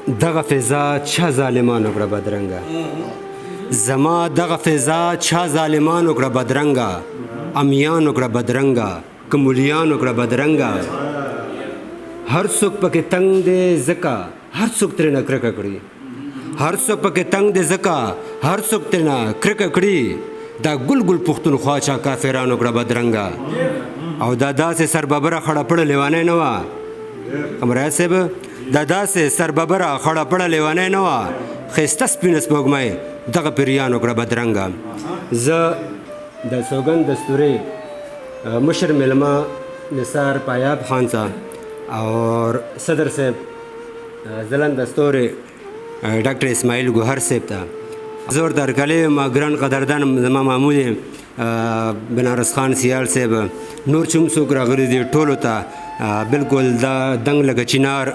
دغه فضا چا ظالمانو کړه بدرنګه زما دغه فضا چا ظالمانو کړه بدرنګه امیانو کړه بدرنګه کمولیانو کړه بدرنګه هر څوک پکې تنگ دی ځکه هر څوک ترېنه کرکه کړي هر څوک پکې تنگ دی ځکه هر څوک ترېنه کرکه کړي دا ګل ګل پښتونخوا چا کافرانو کړه بدرنګه او دا داسې سرببره خړه پړه لیوانی نه وه قمرایت صاحب دا داسې سرببره خړه پړه لیوانی نه وه ښایسته سپینه سپوږمۍ دغه پیریانو کړه بدرنګه زه د سوګند دستوري مشر مېلمه نثار پایاب خان صاحب اور صدر صاحب ځلند دستوري ډاکټر اسماعیل ګوهر صاحب ته زه ورته هرکلی یم ګران قدردان زما معمول بنارس خان سیال صاحب نور چې هم څوک راغلي دي ټولو ته بلکل دا دنګ لکه چینار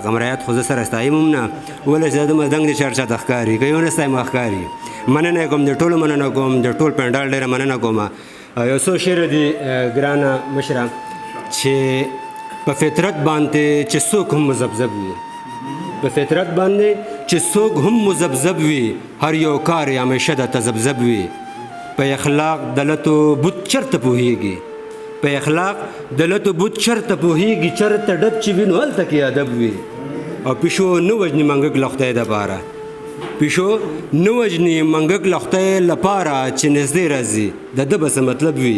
قمرایت خو زه سره ستایم هم نه ولې چې دومره دنګ دي چې هر چاته ښکاري که یو نه ستایم ښکاري مننه یې کوم د ټولو مننه کوم د ټول پنډال ډېره مننه کوم یو څو شعر دي ګرانه مشره چې په فطرت باندې چې څوک هم مذبذب وي په فطرت باندې چې څوک هم مذبذب وي هر یو کار یې همیشه د تذبذب وي په اخلاق دلتو بت چرته پوهیږي په اخلاق دلتو بت چرته پوهیږي چرته ډب چې وي نو هلته کې ادب وي او پیشو نه وژني منګک له خدای دپاره پیشو نه وژني منګک له خدای لپاره چې نږدې راځي د ده به څه مطلب وي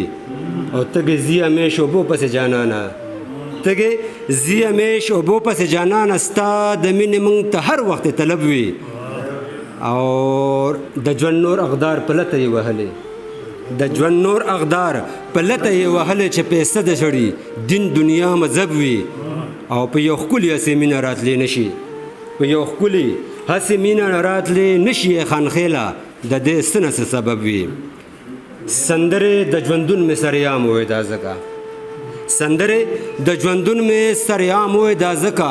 او تږې ځي همیش اوبو پسې جانانه تږې ځي همیش اوبو پسې جانانه ستا د مینې موږ ته هر وخت طلب وي او د ژوند نور اقدار په لته یې وهلې د ژوند نور اقدار په لته یې وهلې چې پیسه د سړي دین دنیا مذهب وي او په یو ښکلي هسې مینه راتلی نه شي په یو ښکلي هسې مینه راتلی نه شي خانخیله د دې څه نه څه سبب وي سندرې د ژوندون مې سریام وې دا ځکه سندرې د ژوندون مې سریام وې دا ځکه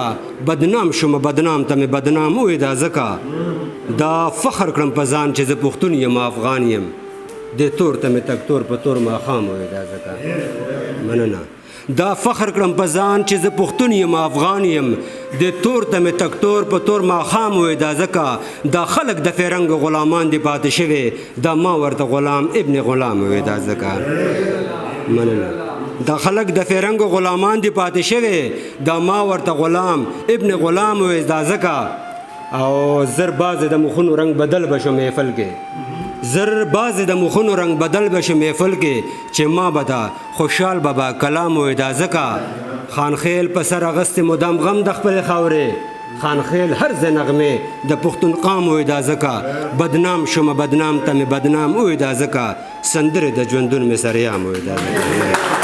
بدنام شوم بدنام ته مې بدنام وې دا ځکه دا فخر کړم په ځان چې زه پښتون یم افغان یم دې تور ته مې تک تور په تور ماښام وې دا ځکه مننه دا فخر کړم په ځان چې زه پښتون یم افغان یم دې تور ته مې تک تور په تور ماښام وې دا ځکه دا خلک د فرنګ غلامان دي پاتې شوي دا ما ورته غلام ابن غلام وې دا ځکه مننه دا خلک د فرنګ غلامان دي پاتې شوي دا ما ورته غلام ابن غلام وې دا ځکه او زر باز د مخونو رنگ بدل بشو محفل کې زر باز د مخونو رنگ بدل بشو محفل کې چې ما بدا خوشحال بابا کلام وې دا ځکه خانخیل په سر اغستې مدام غم د خپلې خاورې خانخیل هر ځای نغمې د پښتون قام وې دا ځکه بدنام شوم بدنام ته مې بدنام وې دا ځکه سندرې د ژوندون مې سریام وې دا ځکه